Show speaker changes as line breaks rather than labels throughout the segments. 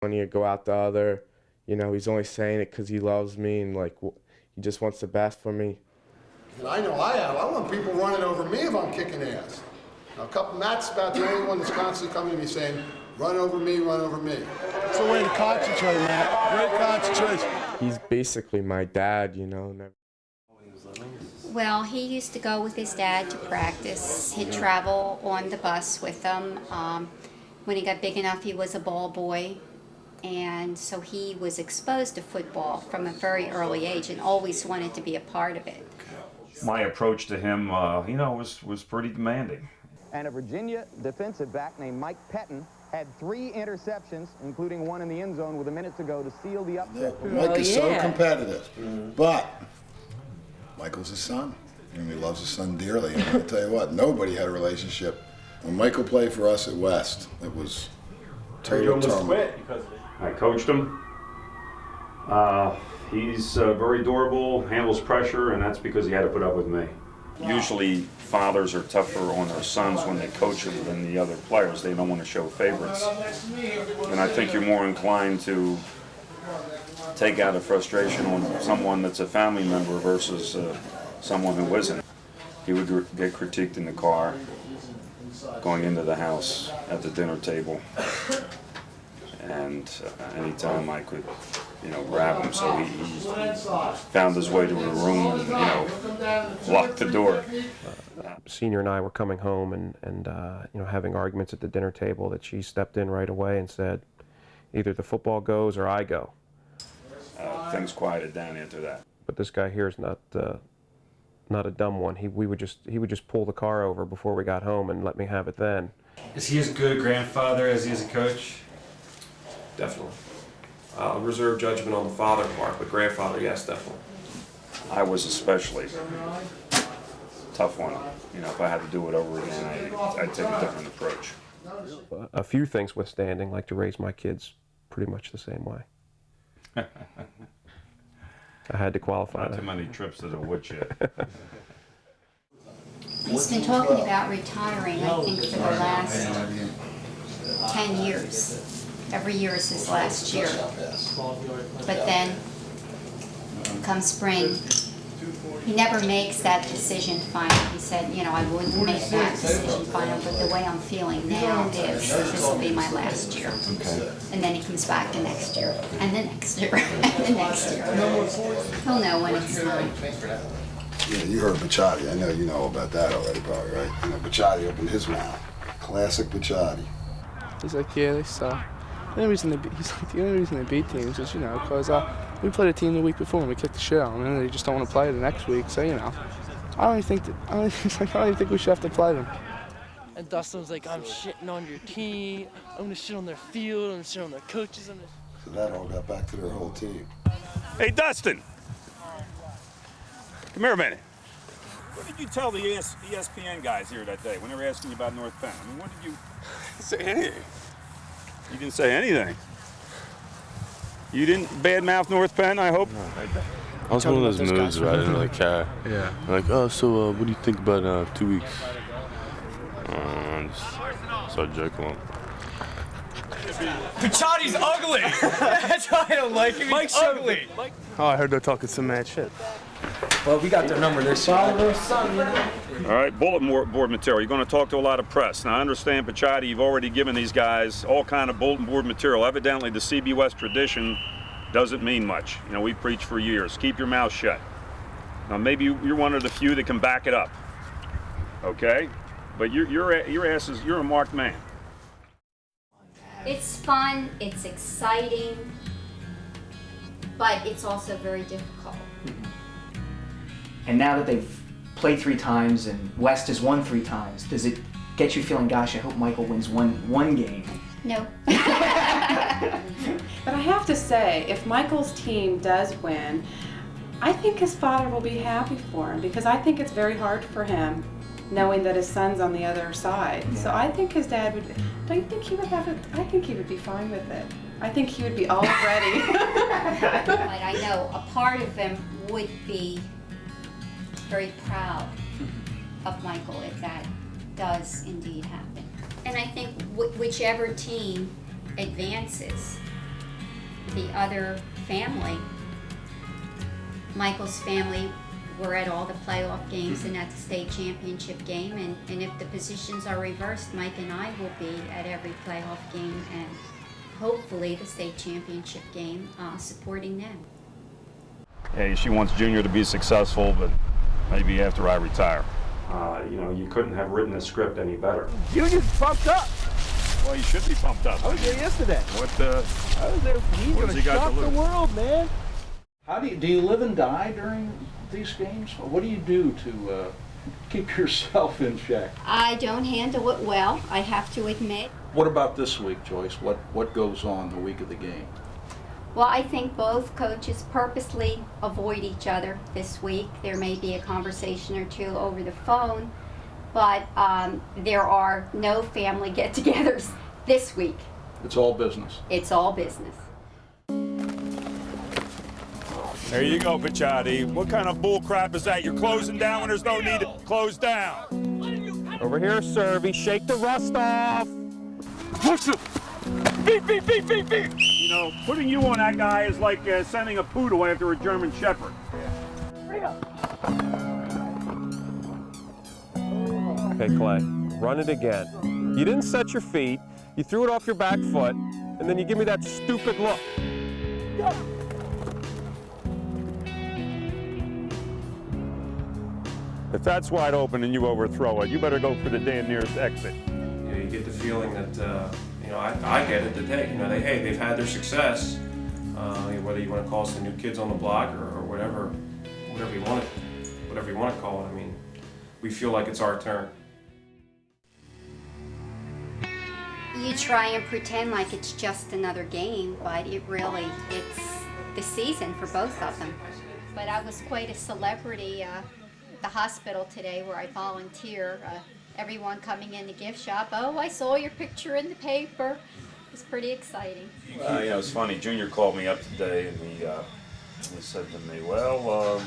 When you go out the other, he's only saying it because he loves me and he just wants the best for me.
And I know I have. I want people running over me if I'm kicking ass. Now, Matt's about the only one that's constantly coming to me saying, run over me, run over me.
It's a way to concentrate, Matt. Great concentration.
He's basically my dad, Never...
Well, he used to go with his dad to practice. He'd travel on the bus with them. When he got big enough, he was a ball boy. And so he was exposed to football from a very early age and always wanted to be a part of it.
My approach to him, was pretty demanding.
And a Virginia defensive back named Mike Pettin had 3 interceptions, including one in the end zone with a minute to go to seal the upset.
Mike is so competitive, but Michael's his son, and he loves his son dearly. And I'll tell you what, nobody had a relationship. When Michael played for us at West, it was total turmoil.
I coached him. He's very durable, handles pressure, and that's because he had to put up with me. Usually fathers are tougher on their sons when they coach them than the other players. They don't want to show favorites. And I think you're more inclined to take out a frustration on someone that's a family member versus someone who isn't. He would get critiqued in the car, going into the house, at the dinner table. And anytime I could, grab him, so he found his way to a room and, locked the door.
Senior and I were coming home and having arguments at the dinner table that she stepped in right away and said, either the football goes or I go.
Things quieted down after that.
But this guy here is not a dumb one. He would just pull the car over before we got home and let me have it then.
Is he as good a grandfather as he is a coach?
Definitely. Reserve judgment on the father part, but grandfather, yes, definitely.
I was especially tough one. If I had to do it over again, I'd take a different approach.
A few things withstanding, like to raise my kids pretty much the same way. I had to qualify
Not
that.
too many trips to the woodshed.
He's been talking about retiring, I think, for the last 10 years. Every year is his last year. But then, come spring, he never makes that decision final. He said, I wouldn't make that decision final, but the way I'm feeling now is this will be my last year.
Okay.
And then he comes back the next year, and the next year, and the next year. He'll know when it's time.
Yeah, you heard Bacciati. I know you know about that already, probably, right? Bacciati opened his mouth. Classic Bacciati.
He's like, yeah, they suck. The only reason they beat teams is, because we played a team the week before and we kicked the shit out of them, and they just don't want to play it the next week. So, I don't even think we should have to play them.
And Dustin was like, I'm shitting on your team. I'm gonna shit on their field. I'm gonna shit on their coaches.
So that all got back to their whole team.
Hey, Dustin! Come here a minute.
What did you tell the ESPN guys here that day when they were asking you about North Penn? I mean, what did you
Say anything.
You didn't say anything. You didn't badmouth North Penn, I hope?
No, I was one of those moods where I didn't really care.
Yeah.
Like, so what do you think about 2 weeks? Just started joking on.
Bacciati's ugly! That's why I don't like him. He's ugly.
Oh, I heard they're talking some mad shit.
Well, we got their number. They're solid.
All right, bulletin board material. You're going to talk to a lot of press. Now, I understand, Bacciati, you've already given these guys all kind of bulletin board material. Evidently, the CB West tradition doesn't mean much. We've preached for years. Keep your mouth shut. Now, maybe you're one of the few that can back it up. Okay? But your ass is, you're a marked man.
It's fun, it's exciting, but it's also very difficult.
And now that they've played 3 times and West has won 3 times, does it get you feeling, gosh, I hope Michael wins one game?
No.
But I have to say, if Michael's team does win, I think his father will be happy for him, because I think it's very hard for him knowing that his son's on the other side. Yeah. So I think his dad would, don't you think he would have it? I think he would be fine with it. I think he would be all ready.
But I know a part of him would be very proud of Michael if that does indeed happen. And I think whichever team advances, the other family, Michael's family, were at all the playoff games and at the state championship game, and if the positions are reversed, Mike and I will be at every playoff game and hopefully the state championship game, supporting them.
Hey, she wants Junior to be successful, but maybe after I retire. You know, you couldn't have written the script any better.
Junior's pumped up.
Well, you should be pumped up.
I was there yesterday.
What,
I was there. He's
what
going
has
to
he got
shock
to
the
lose?
world, man.
How do you live and die during these games? What do you do to keep yourself in check?
I don't handle it well, I have to admit.
What about this week, Joyce? What goes on the week of the game?
Well, I think both coaches purposely avoid each other this week. There may be a conversation or two over the phone, but there are no family get-togethers this week.
It's all business.
It's all business.
There you go, Pichotti. What kind of bull crap is that? You're closing down when there's no need to close down.
Over here, Servy. Shake the rust off.
Push it. Beep. You know, putting you on that guy is like sending a poodle after a German Shepherd.
Okay, Clay. Run it again. You didn't set your feet. You threw it off your back foot, and then you give me that stupid look.
If that's wide open and you overthrow it, you better go for the damn nearest exit.
You know, you get the feeling that, you know, I get it, that they've had their success, whether you want to call us the new kids on the block or whatever you want to call it. I mean, we feel like it's our turn.
You try and pretend like it's just another game, but it's the season for both of them. But I was quite a celebrity at the hospital today where I volunteer. Everyone coming in the gift shop, oh, I saw your picture in the paper. It was pretty exciting.
Well, you know, it's funny. Junior called me up today and he said to me, well,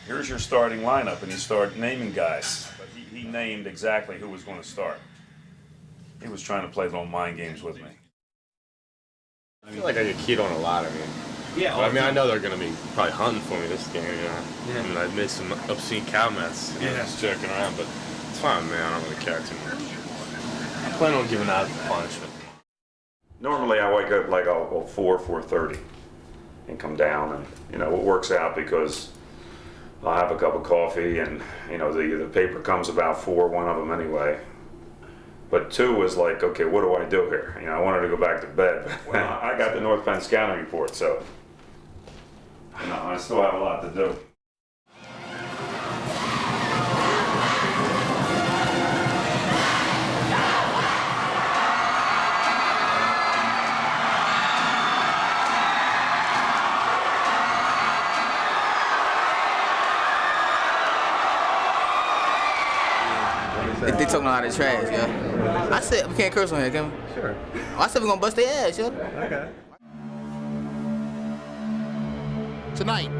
here's your starting lineup. And he started naming guys. But he named exactly who was going to start. He was trying to play little mind games with me.
I feel like I get keyed on a lot.
Yeah,
but, I know they're going to be probably hunting for me this game. You know?
Yeah.
I mean, I made some obscene comments. Just joking around, but it's fine, man. I don't really care too much. I plan on giving out punishment.
Normally I wake up like 4:30 and come down, and you know it works out because I'll have a cup of coffee, and you know the paper comes about 4, one of them anyway. But 2 was like, okay, what do I do here? You know, I wanted to go back to bed. Well, I got the North Penn scouting report, so you know, I still have a lot to do.
They talking a lot of trash, yo. I said we can't curse on here, can we?
Sure.
I said we're gonna bust their ass, yo.
Okay.
Tonight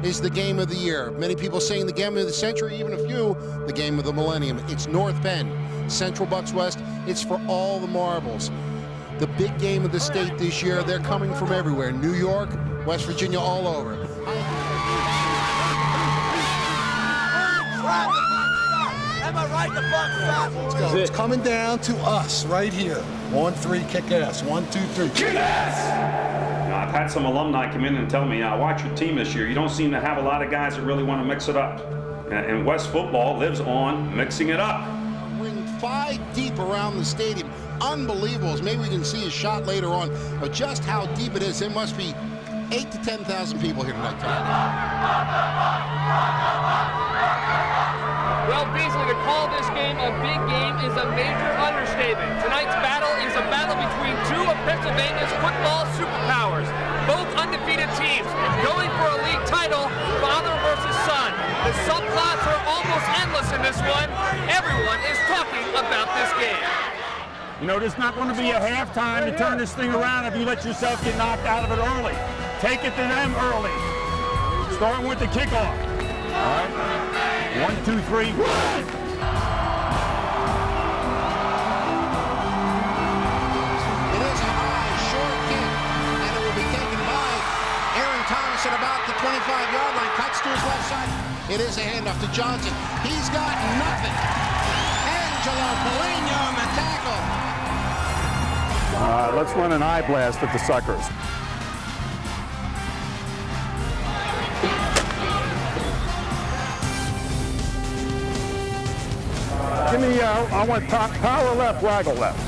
is the game of the year. Many people saying the game of the century, even a few, the game of the millennium. It's North Penn, Central Bucks West. It's for all the marbles. The big game of the state this year, they're coming from everywhere. New York, West Virginia, all over.
Am I right? The Bucks
Let's go. It's coming down to us right here. 1-3, kick ass. 1, 2, 3, kick ass!
I've had some alumni come in and tell me, watch your team this year. You don't seem to have a lot of guys that really want to mix it up. And West football lives on mixing it up.
Ring 5 deep around the stadium. Unbelievable. Maybe we can see a shot later on of just how deep it is. There must be 8,000 to 10,000 people here tonight.
Well, Beasley, to call this game a big game is a major understatement. Tonight's battle is a battle between 2 of Pennsylvania's football superpowers, both undefeated teams, going for a league title, father versus son. The subplots are almost endless in this one. Everyone is talking about this game.
You know, there's not going to be a halftime to turn this thing around if you let yourself get knocked out of it early. Take it to them early. Starting with the kickoff. All right. 1, 2, 3. Run!
It is a high, short kick. to his left side. It is a handoff to Johnson. He's got nothing. Angelo Polino on the tackle.
Let's run an eye blast at the suckers. Give me, I want power left, waggle left.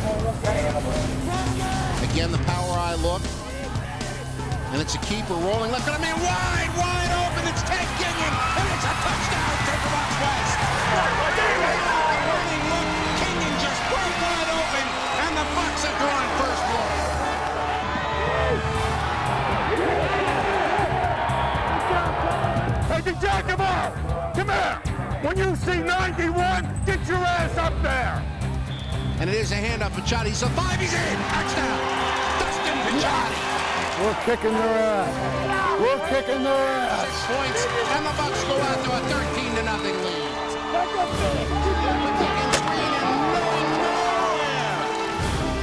Again, the power eye look. And it's a keeper rolling left. Gonna be wide open. It's Ted Ginion. And it's a touchdown, Central West. Running look. Ginion just broke wide open. And the Bucks have gone first blood.
Hey, Giacomo! Come here! When you see 91, get your ass up there!
And it is a handoff. Picciotti. He's a 5. He's in. Touchdown. Dustin Picciotti.
We're kicking their ass. We're kicking their ass.
6 points, and the Bucks go out to a 13-0 lead.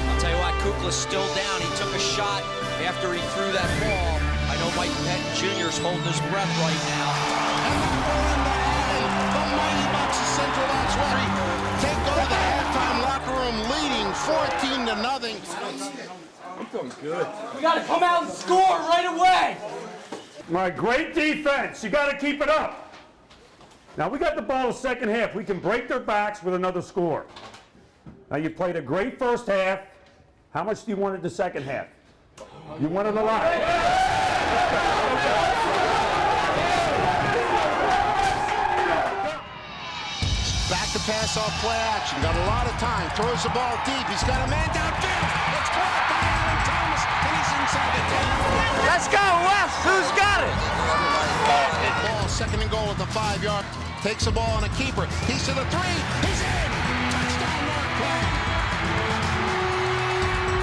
I'll tell you what, Kukla's still down. He took a shot after he threw that ball. I know Mike Pettin Jr. is holding his breath right now.
And that will end the half. The Mighty Bucks of Central Bucks take over the halftime locker room, leading 14-0.
I'm feeling good.
We got to come out and score right away.
My great defense. You got to keep it up. Now we got the ball the second half. We can break their backs with another score. Now you played a great first half. How much do you want in the second half? You wanted a lot.
Back to pass off play action. Got a lot of time. Throws the ball deep. He's got a man downfield. It's caught by Aaron Thomas, and he's inside the 10.
Let's go, West. Who's got it?
Ball, second and goal at the 5-yard. Takes the ball on a keeper. He's to the 3. He's in. Touchdown, North Penn.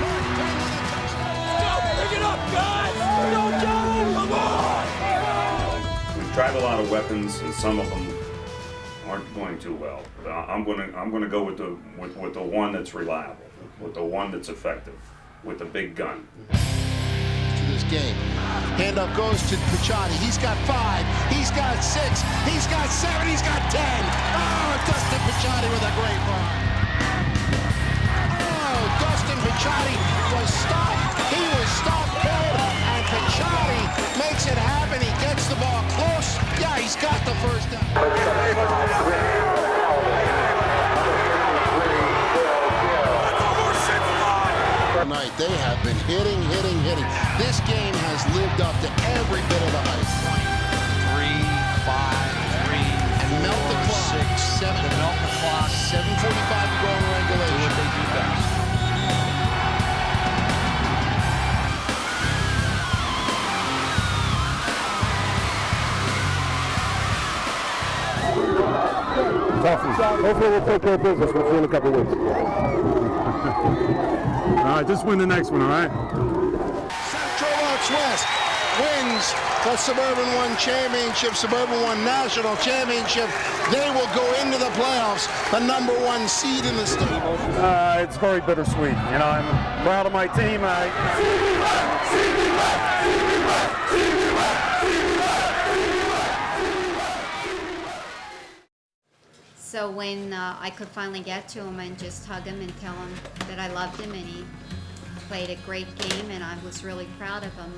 North Penn with a touchdown.
Pick it up, guys. Go, Joe. Come on.
We've tried a lot of weapons, and some of them aren't going too well. I'm gonna go with the one that's reliable, with the one that's effective, with the big gun.
To this game, handoff goes to Picciotti. He's got 5. He's got 6. He's got 7. He's got 10. Oh, Dustin Picciotti with a great run. Oh, Dustin Picciotti was stopped. He was stopped cold, and Picciotti makes it happen. He gets the ball close. Yeah, he's got the first down. Tonight, they have been hitting. This game has lived up to every bit of the hype.
3, 5, 3,
and melt the clock.
6, 7. Melt the clock.
7:45 to go in regulation.
Do what they do best.
Hopefully we'll take care of business. We'll see you in a couple of weeks. All right, just win the next one, all right?
Central Bucks West wins the Suburban One Championship, Suburban One National Championship. They will go into the playoffs, the #1 seed in the state.
It's very bittersweet. You know, I'm proud of my team.
So when I could finally get to him and just hug him and tell him that I loved him, and he played a great game, and I was really proud of him.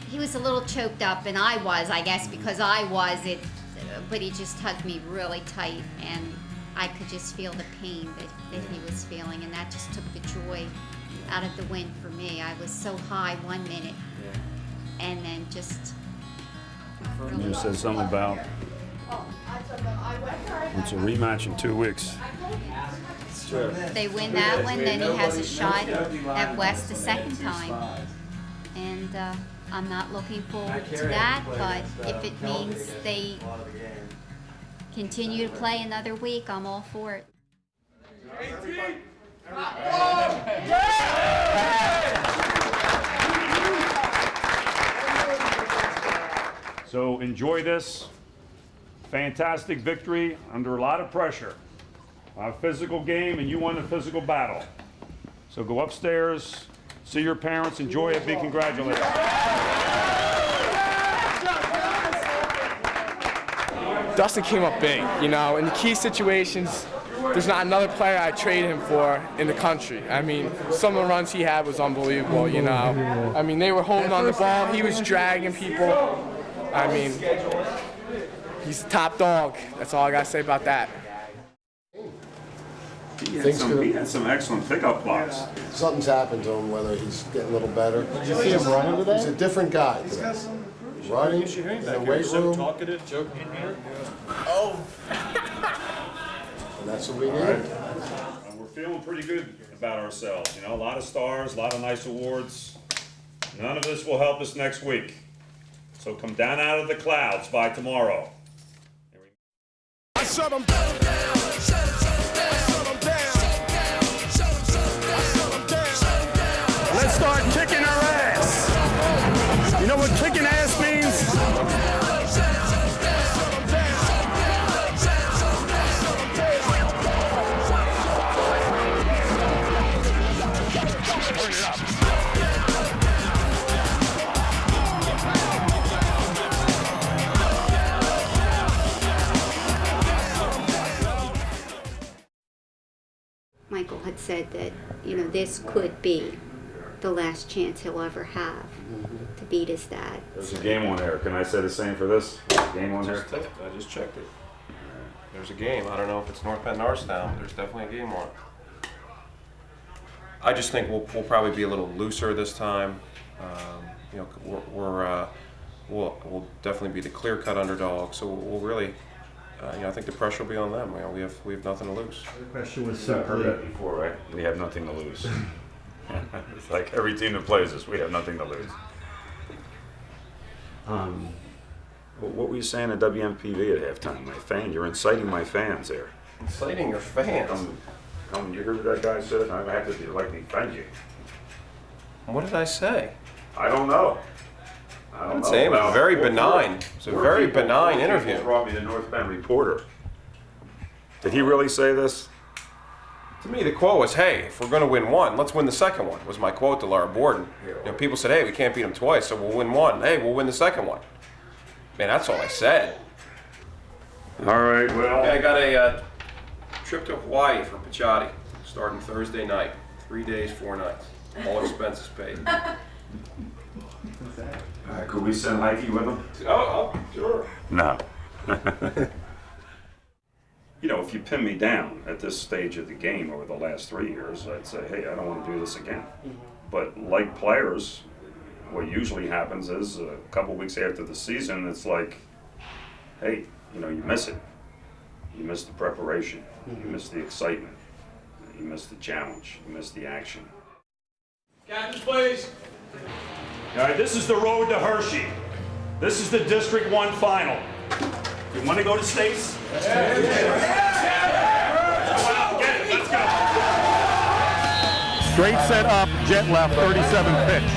He was a little choked up, and I was, I guess, because I was it. But he just hugged me really tight, and I could just feel the pain that he was feeling, and that just took the joy out of the win for me. I was so high 1 minute, and then just.
You said something about. It's a rematch in 2 weeks.
Sure. They win that one, then he has a shot at West the second time. And I'm not looking forward to that, but if it means they continue to play another week, I'm all for it.
So enjoy this fantastic victory under a lot of pressure. A physical game, and you won the physical battle. So go upstairs, see your parents, enjoy it, be congratulated.
Dustin came up big, you know, in the key situations. There's not another player I'd trade him for in the country. I mean, some of the runs he had was unbelievable, you know. I mean, they were holding on the ball. He was dragging people. I mean, he's the top dog. That's all I got to say about that.
He had some excellent pickup blocks.
Something's happened to him, whether he's getting a little better.
Did you see him running today?
He's a different guy today. Running in the weight room.
Talkative, joking in here.
Oh! And that's what we need.
We're feeling pretty good about ourselves. You know, a lot of stars, a lot of nice awards. None of this will help us next week. So come down out of the clouds by tomorrow.
I shut him down.
Let's start kicking our ass. You know what kicking ass means? Turn it up.
Michael had said that, you know, this could be the last chance he'll ever have to beat his dad.
There's a game on there. Can I say the same for this? Game on there?
I just checked it. There's a game. I don't know if it's North Penn, Norristown, but there's definitely a game on it. I just think we'll probably be a little looser this time. You know, we'll definitely be the clear-cut underdog. So we'll really, you know, I think the pressure will be on them. You know, we have nothing to lose.
The question was simply that before, right? We have nothing to lose. It's like every team that plays us, we have nothing to lose. What were you saying at WMPV at halftime? My fan, you're inciting my fans there.
Inciting your fans?
You heard what that guy said? I have to defend you.
What did I say?
I don't know.
I didn't say it was very benign. It's a very benign interview.
Brought me the North Penn Reporter. Did he really say this?
To me, the quote was, "Hey, if we're going to win one, let's win the second one." Was my quote to Laura Borden. You know, people said, "Hey, we can't beat them twice, so we'll win one. Hey, we'll win the second one." Man, that's all I said.
All right, well.
Yeah, I got a trip to Hawaii for Pichotti, starting Thursday night. 3 days, 4 nights. All expenses paid.
Could we send Mikey with him?
Oh, sure.
No. You know, if you pin me down at this stage of the game over the last 3 years, I'd say, hey, I don't want to do this again. But like players, what usually happens is a couple weeks after the season, it's like, hey, you know, you miss it. You miss the preparation. You miss the excitement. You miss the challenge. You miss the action.
Captains, please.
All right, this is the road to Hershey. This is the District 1 final. You want to go to states? Yeah. Well, get it. Let's go.
Straight set up, jet left, 37 pitch.